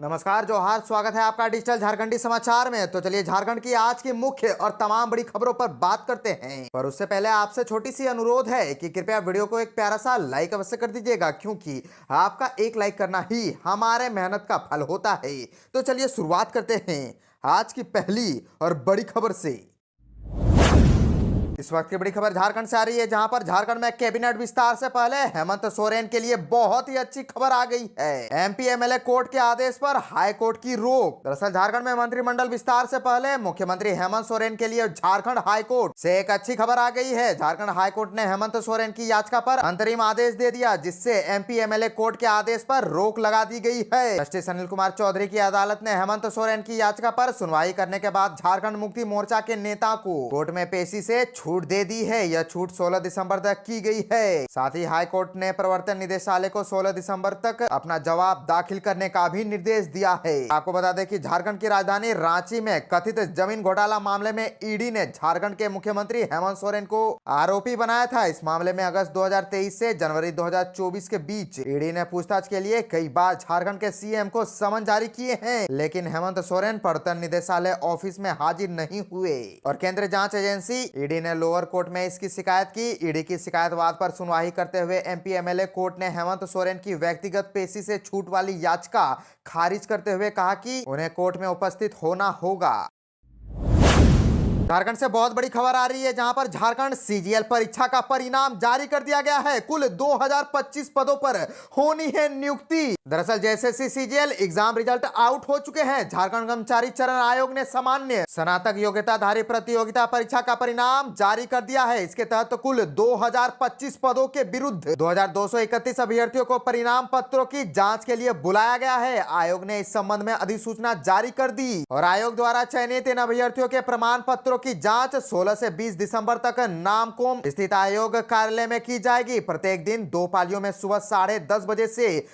नमस्कार, जोहार। स्वागत है आपका डिजिटल झारखंडी समाचार में। तो चलिए झारखंड की आज की मुख्य और तमाम बड़ी खबरों पर बात करते हैं, पर उससे पहले आपसे छोटी सी अनुरोध है कि कृपया वीडियो को एक प्यारा सा लाइक अवश्य कर दीजिएगा, क्योंकि आपका एक लाइक करना ही हमारे मेहनत का फल होता है। तो चलिए शुरुआत करते हैं आज की पहली और बड़ी खबर से। इस वक्त की बड़ी खबर झारखंड से आ रही है, जहां पर झारखंड में कैबिनेट विस्तार से पहले हेमंत सोरेन के लिए बहुत ही अच्छी खबर आ गई है। एमपी एमएलए कोर्ट के आदेश पर हाई कोर्ट की रोक। दरअसल झारखंड में मंत्रिमंडल विस्तार से पहले मुख्यमंत्री हेमंत सोरेन के लिए झारखंड हाई कोर्ट से एक अच्छी खबर आ गई है। झारखंड हाई कोर्ट ने हेमंत सोरेन की याचिका पर अंतरिम आदेश दे दिया, जिससे एमपी एमएलए कोर्ट के आदेश पर रोक लगा दी गई है। जस्टिस अनिल कुमार चौधरी की अदालत ने हेमंत सोरेन की याचिका पर सुनवाई करने के बाद झारखंड मुक्ति मोर्चा के नेता को कोर्ट में पेशी से छूट दे दी है। यह छूट 16 दिसंबर तक की गई है। साथ ही हाई कोर्ट ने प्रवर्तन निदेशालय को 16 दिसंबर तक अपना जवाब दाखिल करने का भी निर्देश दिया है। आपको बता दें कि झारखंड की राजधानी रांची में कथित जमीन घोटाला मामले में ईडी ने झारखंड के मुख्यमंत्री हेमंत सोरेन को आरोपी बनाया था। इस मामले में अगस्त 2023 से जनवरी 2024 के बीच ईडी ने पूछताछ के लिए कई बार झारखंड के सीएम को समन जारी किए हैं, लेकिन हेमंत सोरेन प्रवर्तन निदेशालय ऑफिस में हाजिर नहीं हुए और केंद्रीय जांच एजेंसी ईडी ने लोअर कोर्ट में इसकी शिकायत की। ईडी की शिकायतवाद पर सुनवाई करते हुए एमपी एमएलए कोर्ट ने हेमंत सोरेन की व्यक्तिगत पेशी से छूट वाली याचिका खारिज करते हुए कहा कि उन्हें कोर्ट में उपस्थित होना होगा। झारखंड से बहुत बड़ी खबर आ रही है, जहां पर झारखंड सीजीएल परीक्षा का परिणाम जारी कर दिया गया है। कुल 2025 पदों पर होनी है नियुक्ति। दरअसल JSSC CGL exam result out हो चुके हैं। झारखंड कर्मचारी चयन आयोग ने सामान्य स्नातक योग्यताधारी प्रतियोगिता परीक्षा का परिणाम जारी कर दिया है। इसके तहत कुल 2025 पदों के विरुद्ध 2231 अभ्यर्थियों को परिणाम पत्रों की जाँच के लिए बुलाया गया है। आयोग ने इस संबंध में अधिसूचना जारी कर दी और आयोग द्वारा चयनित इन अभ्यर्थियों के प्रमाण पत्रों की जांच 16 से 20 दिसंबर तक नामकोम स्थित आयोग कार्यालय में की जाएगी। प्रत्येक दिन 2 पालियों में सुबह 10:30 बजे से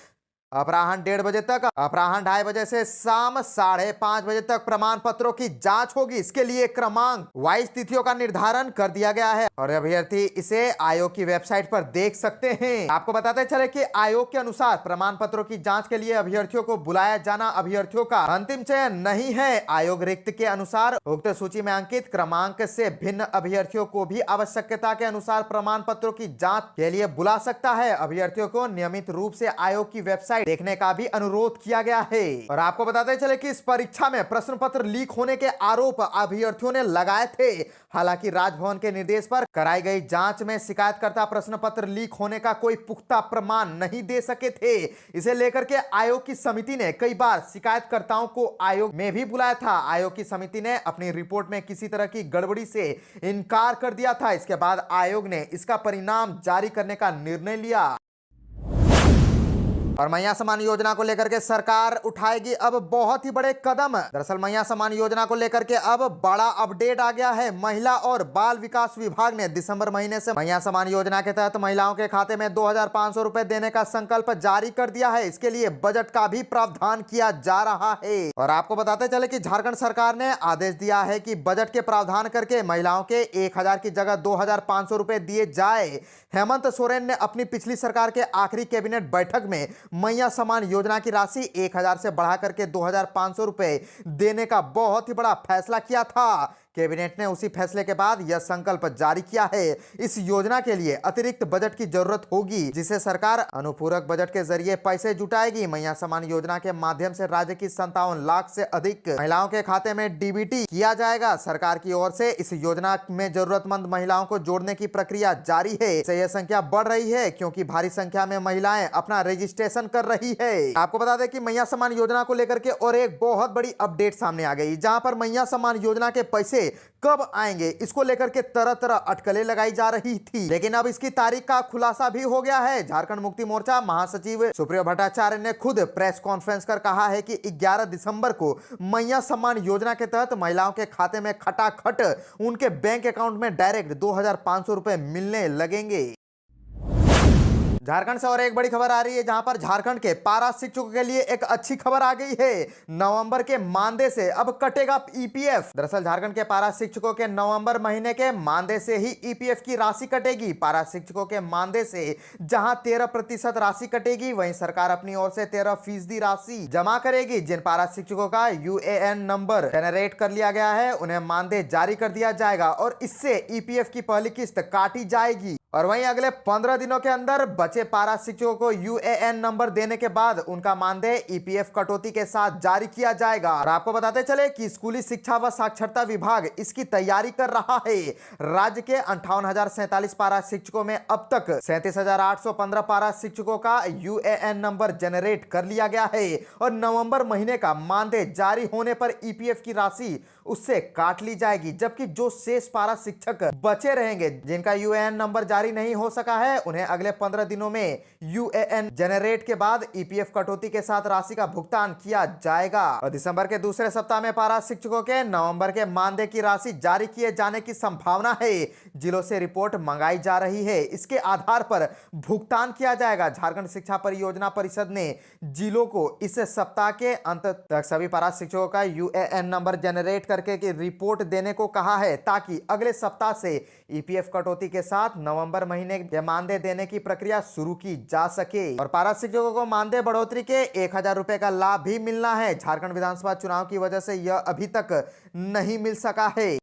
अपराह्न 1:30 बजे तक, अपराह्न 2:30 बजे से शाम 5:30 बजे तक प्रमाण पत्रों की जांच होगी। इसके लिए क्रमांक वाइज तिथियों का निर्धारण कर दिया गया है और अभ्यर्थी इसे आयोग की वेबसाइट पर देख सकते हैं। आपको बताते चले कि आयोग के अनुसार प्रमाण पत्रों की जांच के लिए अभ्यर्थियों को बुलाया जाना अभ्यर्थियों का अंतिम चयन नहीं है। आयोग रिक्त के अनुसार उक्त सूची में अंकित क्रमांक से भिन्न अभ्यर्थियों को भी आवश्यकता के अनुसार प्रमाण पत्रों की जाँच के लिए बुला सकता है। अभ्यर्थियों को नियमित रूप से आयोग की वेबसाइट देखने का भी अनुरोध किया गया है। और आपको बताते चले कि इस परीक्षा में प्रश्न पत्र लीक होने के आरोप अभ्यर्थियों ने लगाए थे। हालांकि राजभवन के निर्देश पर कराई गई जांच में शिकायतकर्ता प्रश्न पत्र लीक होने का कोई पुख्ता प्रमाण नहीं दे सके थे। इसे लेकर के आयोग की समिति ने कई बार शिकायतकर्ताओं को आयोग में भी बुलाया था। आयोग की समिति ने अपनी रिपोर्ट में किसी तरह की गड़बड़ी से इनकार कर दिया था। इसके बाद आयोग ने इसका परिणाम जारी करने का निर्णय लिया और मैया सम्मान योजना को लेकर के सरकार उठाएगी अब बहुत ही बड़े कदम। दरअसल मैया सम्मान योजना को लेकर के अब बड़ा अपडेट आ गया है। महिला और बाल विकास विभाग ने दिसंबर महीने से मैया सम्मान योजना के तहत महिलाओं के खाते में 2500 रुपए देने का संकल्प जारी कर दिया है। इसके लिए बजट का भी प्रावधान किया जा रहा है और आपको बताते चले कि झारखंड सरकार ने आदेश दिया है कि बजट के प्रावधान करके महिलाओं के 1000 की जगह 2500 रुपए दिए जाए। हेमंत सोरेन ने अपनी पिछली सरकार के आखिरी कैबिनेट बैठक में मैया सम्मान योजना की राशि 1000 से बढ़ा करके 2500 रुपए देने का बहुत ही बड़ा फैसला किया था। कैबिनेट ने उसी फैसले के बाद यह संकल्प जारी किया है। इस योजना के लिए अतिरिक्त बजट की जरूरत होगी, जिसे सरकार अनुपूरक बजट के जरिए पैसे जुटाएगी। मैया सम्मान योजना के माध्यम से राज्य की 57 लाख से अधिक महिलाओं के खाते में डीबीटी किया जाएगा। सरकार की ओर से इस योजना में जरूरतमंद महिलाओं को जोड़ने की प्रक्रिया जारी है। इससे यह संख्या बढ़ रही है, क्योंकि भारी संख्या में महिलाएं अपना रजिस्ट्रेशन कर रही है। आपको बता दें कि मैया सम्मान योजना को लेकर के और एक बहुत बड़ी अपडेट सामने आ गई, जहां पर मैया सम्मान योजना के पैसे कब आएंगे, इसको लेकर के तरह तरह अटकलें लगाई जा रही थी, लेकिन अब इसकी तारीख का खुलासा भी हो गया है। झारखंड मुक्ति मोर्चा महासचिव सुप्रियो भट्टाचार्य ने खुद प्रेस कॉन्फ्रेंस कर कहा है कि 11 दिसंबर को मैया सम्मान योजना के तहत महिलाओं के खाते में खटाखट उनके बैंक अकाउंट में डायरेक्ट 2500 रुपए मिलने लगेंगे। झारखंड से और एक बड़ी खबर आ रही है, जहां पर झारखंड के पारा शिक्षकों के लिए एक अच्छी खबर आ गई है। नवंबर के मानदेय से अब कटेगा ईपीएफ। दरअसल झारखंड के पारा शिक्षकों के नवंबर महीने के मानदेय से ही ईपीएफ की राशि कटेगी। पारा शिक्षकों के मानदेय से जहां 13% राशि कटेगी, वहीं सरकार अपनी ओर से 13% राशि जमा करेगी। जिन पारा शिक्षकों का यूएएन नंबर जनरेट कर लिया गया है, उन्हें मानदेय जारी कर दिया जाएगा और इससे ईपीएफ की पहली किस्त काटी जाएगी। और वहीं अगले 15 दिनों के अंदर बचे पारा शिक्षकों को यूएएन नंबर देने के बाद उनका मानदेय ईपीएफ कटौती के साथ जारी किया जाएगा। और आपको बताते चले कि स्कूली शिक्षा व साक्षरता विभाग इसकी तैयारी कर रहा है। राज्य के 58,047 पारा शिक्षकों में अब तक 37,815 पारा शिक्षकों का यूएएन नंबर जनरेट कर लिया गया है और नवंबर महीने का मानदेय जारी होने पर ईपीएफ की राशि उससे काट ली जाएगी। जबकि जो शेष पारा शिक्षक बचे रहेंगे, जिनका यूएएन नंबर जारी नहीं हो सका है, उन्हें अगले 15 दिनों में यूएएन जनरेट के बाद ईपीएफ कटौती के साथ राशि का भुगतान किया जाएगा। और दिसंबर के दूसरे सप्ताह में पारा शिक्षकों के नवंबर के मानदेय की राशि जारी किए जाने की संभावना है। जिलों से रिपोर्ट मंगाई जा रही है, इसके आधार पर भुगतान किया जाएगा। झारखंड शिक्षा परियोजना परिषद ने जिलों को इस सप्ताह के अंत तक सभी पारा शिक्षकों का यूएएन नंबर जनरेट करके की रिपोर्ट देने को कहा है, ताकि अगले सप्ताह से ईपीएफ कटौती के साथ नवंबर महीने के मानदेय देने की प्रक्रिया शुरू की जा सके। और पारा शिक्षकों को मानदेय बढ़ोतरी के 1,000 रुपए का लाभ भी मिलना है। झारखंड विधानसभा चुनाव की वजह से यह अभी तक नहीं मिल सका है।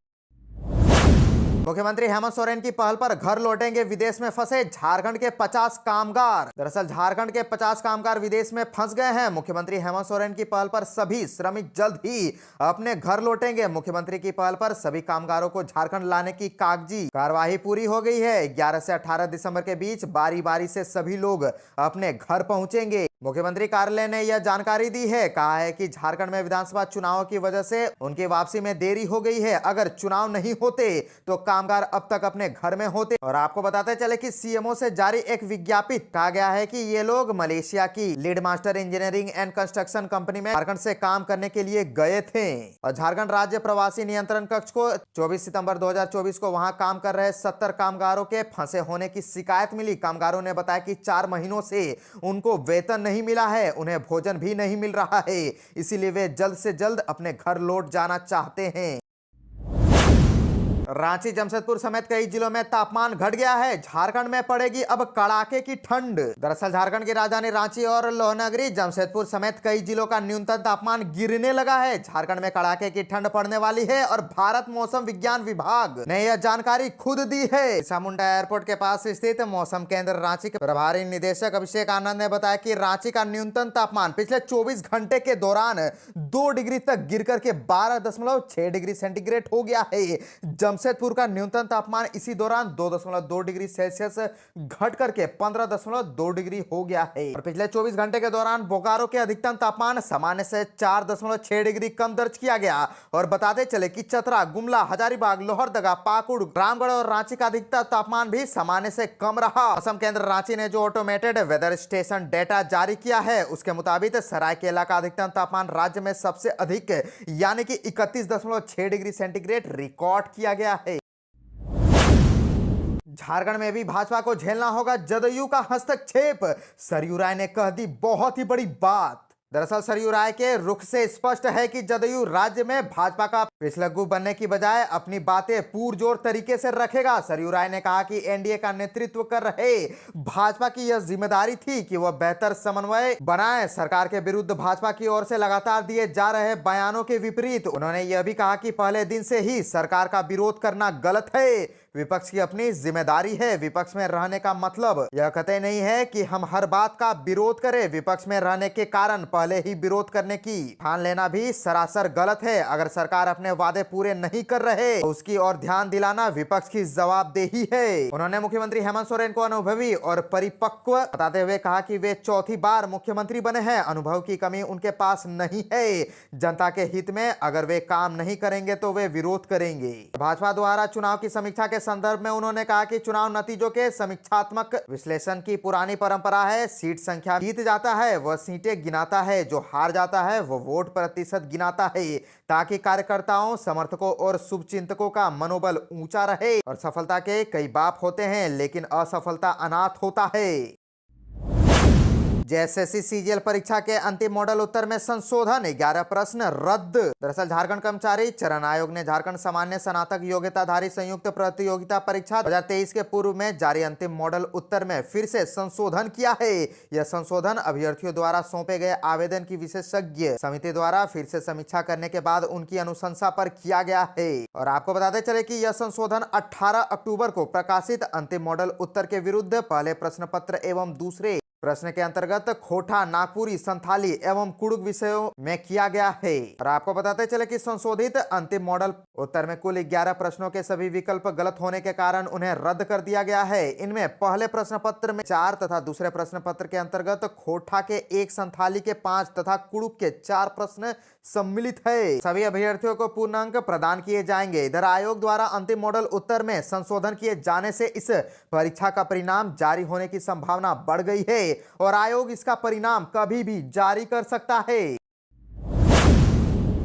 मुख्यमंत्री हेमंत सोरेन की पहल पर घर लौटेंगे विदेश में फंसे झारखंड के 50 कामगार। दरअसल झारखंड के 50 कामगार विदेश में फंस गए हैं। मुख्यमंत्री हेमंत सोरेन की पहल पर सभी श्रमिक जल्द ही अपने घर लौटेंगे। मुख्यमंत्री की पहल पर सभी कामगारों को झारखंड लाने की कागजी कार्यवाही पूरी हो गई है। 11 से 18 दिसंबर के बीच बारी बारी से सभी लोग अपने घर पहुंचेंगे। मुख्यमंत्री कार्यालय ने यह जानकारी दी है। कहा है कि झारखंड में विधानसभा चुनाव की वजह से उनकी वापसी में देरी हो गई है। अगर चुनाव नहीं होते तो कामगार अब तक अपने घर में होते। और आपको बताते चले कि सीएमओ से जारी एक विज्ञप्ति कहा गया है कि ये लोग मलेशिया की lead master engineering and construction company में झारखंड से काम करने के लिए गए थे। और झारखंड राज्य प्रवासी नियंत्रण कक्ष को 24 सितंबर 2024 को वहां काम कर रहे 70 कामगारों के फंसे होने की शिकायत मिली। कामगारों ने बताया कि 4 महीनों से उनको वेतन नहीं मिला है, उन्हें भोजन भी नहीं मिल रहा है, इसीलिए वे जल्द से जल्द अपने घर लौट जाना चाहते हैं। रांची, जमशेदपुर समेत कई जिलों में तापमान घट गया है। झारखंड में पड़ेगी अब कड़ाके की ठंड। दरअसल झारखंड की राजधानी रांची और लोहनगरी, जमशेदपुर समेत कई जिलों का न्यूनतम तापमान गिरने लगा है। झारखंड में कड़ाके की ठंड पड़ने वाली है और भारत मौसम विज्ञान विभाग ने यह जानकारी खुद दी है। बिरसा मुंडा एयरपोर्ट के पास स्थित मौसम केंद्र रांची के प्रभारी निदेशक अभिषेक आनंद ने बताया कि रांची का न्यूनतम तापमान पिछले 24 घंटे के दौरान 2 डिग्री तक गिर करके 12.6 डिग्री सेंटीग्रेड हो गया है। जमशेदपुर का न्यूनतम तापमान इसी दौरान 2.2 डिग्री सेल्सियस घट करके 15.2 डिग्री हो गया है। और पिछले 24 घंटे के दौरान बोकारो के अधिकतम तापमान सामान्य से 4.6 डिग्री कम दर्ज किया गया। और बताते चले कि चतरा, गुमला, हजारीबाग, लोहरदगा, पाकुड़, रामगढ़ और रांची का अधिकतम तापमान भी सामान्य से कम रहा। मौसम केंद्र रांची ने जो ऑटोमेटेड वेदर स्टेशन डेटा जारी किया है, उसके मुताबिक सरायकेला का अधिकतम तापमान राज्य में सबसे अधिक यानी कि 31.6 डिग्री सेंटीग्रेड रिकॉर्ड किया गया है। झारखंड में भी भाजपा को झेलना होगा जदयू का हस्तक्षेप। सरयू राय ने कह दी बहुत ही बड़ी बात। दरअसल सरयू राय के रुख से स्पष्ट है कि जदयू राज्य में भाजपा का पिछलग्गू बनने की बजाय अपनी बातें पुरजोर तरीके से रखेगा। सरयू राय ने कहा कि एनडीए का नेतृत्व कर रहे भाजपा की यह जिम्मेदारी थी कि वह बेहतर समन्वय बनाए। सरकार के विरुद्ध भाजपा की ओर से लगातार दिए जा रहे बयानों के विपरीत उन्होंने यह भी कहा कि पहले दिन से ही सरकार का विरोध करना गलत है। विपक्ष की अपनी जिम्मेदारी है। विपक्ष में रहने का मतलब यह कतई नहीं है कि हम हर बात का विरोध करें। विपक्ष में रहने के कारण पहले ही विरोध करने की ठान लेना भी सरासर गलत है। अगर सरकार अपने वादे पूरे नहीं कर रहे तो उसकी ओर ध्यान दिलाना विपक्ष की जवाबदेही है। उन्होंने मुख्यमंत्री हेमंत सोरेन को अनुभवी और परिपक्व बताते हुए कहा कि वे चौथी बार मुख्यमंत्री बने हैं। अनुभव की कमी उनके पास नहीं है। जनता के हित में अगर वे काम नहीं करेंगे तो वे विरोध करेंगे। भाजपा द्वारा चुनाव की समीक्षा के संदर्भ में उन्होंने कहा कि चुनाव नतीजों के समीक्षात्मक विश्लेषण की पुरानी परंपरा है। सीट संख्या जीत जाता है वह सीटें गिनाता है, जो हार जाता है वो वोट प्रतिशत गिनाता है, ताकि कार्यकर्ताओं, समर्थकों और शुभचिंतकों का मनोबल ऊंचा रहे। और सफलता के कई बाप होते हैं लेकिन असफलता अनाथ होता है। जेएसएससी सीजीएल परीक्षा के अंतिम मॉडल उत्तर में संशोधन, 11 प्रश्न रद्द। दरअसल झारखंड कर्मचारी चयन आयोग ने झारखंड सामान्य स्नातक योग्यताधारी संयुक्त प्रतियोगिता परीक्षा 2023 के पूर्व में जारी अंतिम मॉडल उत्तर में फिर से संशोधन किया है। यह संशोधन अभ्यर्थियों द्वारा सौंपे गए आवेदन की विशेषज्ञ समिति द्वारा फिर से समीक्षा करने के बाद उनकी अनुशंसा पर किया गया है। और आपको बताते चले कि यह संशोधन 18 अक्टूबर को प्रकाशित अंतिम मॉडल उत्तर के विरुद्ध पहले प्रश्न पत्र एवं दूसरे प्रश्न के अंतर्गत खोटा, नागपुरी, संथाली एवं कुड़ुक विषयों में किया गया है। और आपको बताते चले कि संशोधित अंतिम मॉडल उत्तर में कुल 11 प्रश्नों के सभी विकल्प गलत होने के कारण उन्हें रद्द कर दिया गया है। इनमें पहले प्रश्न पत्र में 4 तथा दूसरे प्रश्न पत्र के अंतर्गत खोटा के 1, संथाली के 5 तथा कुड़ुक के 4 प्रश्न सम्मिलित है। सभी अभ्यर्थियों को पूर्ण अंक प्रदान किए जाएंगे। इधर आयोग द्वारा अंतिम मॉडल उत्तर में संशोधन किए जाने से इस परीक्षा का परिणाम जारी होने की संभावना बढ़ गई है और आयोग इसका परिणाम कभी भी जारी कर सकता है।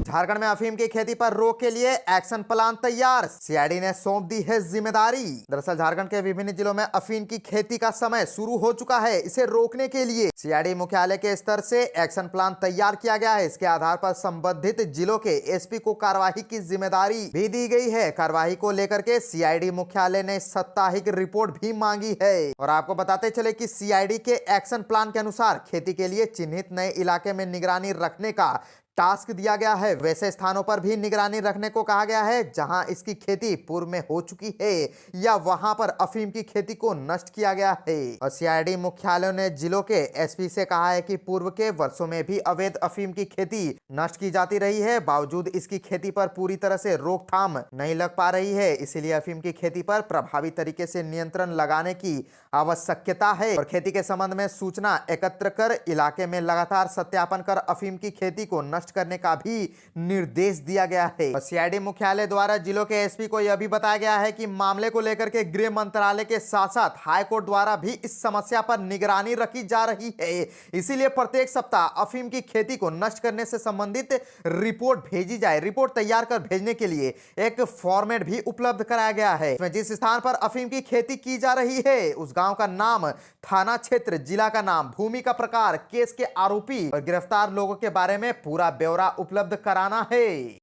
झारखंड में अफीम की खेती पर रोक के लिए एक्शन प्लान तैयार, सीआईडी ने सौंप दी है जिम्मेदारी। दरअसल झारखंड के विभिन्न जिलों में अफीम की खेती का समय शुरू हो चुका है। इसे रोकने के लिए सीआईडी मुख्यालय के स्तर से एक्शन प्लान तैयार किया गया है। इसके आधार पर संबंधित जिलों के एसपी को कार्यवाही की जिम्मेदारी भी दी गई है। कार्यवाही को लेकर के सीआईडी मुख्यालय ने साप्ताहिक रिपोर्ट भी मांगी है। और आपको बताते चले कि सीआईडी के एक्शन प्लान के अनुसार खेती के लिए चिन्हित नए इलाके में निगरानी रखने का टास्क दिया गया है। वैसे स्थानों पर भी निगरानी रखने को कहा गया है जहां इसकी खेती पूर्व में हो चुकी है या वहां पर अफीम की खेती को नष्ट किया गया है। और सीआईडी मुख्यालय ने जिलों के एसपी से कहा है कि पूर्व के वर्षों में भी अवैध अफीम की खेती नष्ट की जाती रही है, बावजूद इसकी खेती पर पूरी तरह से रोकथाम नहीं लग पा रही है। इसीलिए अफीम की खेती पर प्रभावी तरीके से नियंत्रण लगाने की आवश्यकता है और खेती के संबंध में सूचना एकत्र कर इलाके में लगातार सत्यापन कर अफीम की खेती को नष्ट करने का भी निर्देश दिया गया है। सीआईडी मुख्यालय द्वारा जिलों के एसपी को यह भी बताया गया है कि मामले को लेकर के गृह मंत्रालय के साथ साथ हाई कोर्ट द्वारा भी इस समस्या पर निगरानी रखी जा रही है। इसीलिए प्रत्येक सप्ताह अफीम की खेती को नष्ट करने से संबंधित रिपोर्ट भेजी जाए। रिपोर्ट तैयार कर भेजने के लिए एक फॉर्मेट भी उपलब्ध कराया गया है। इसमें जिस स्थान पर अफीम की खेती की जा रही है उस गांव का नाम, थाना क्षेत्र, जिला का नाम, भूमि का प्रकार, केस के आरोपी और गिरफ्तार लोगों के बारे में पूरा ब्यौरा उपलब्ध कराना है।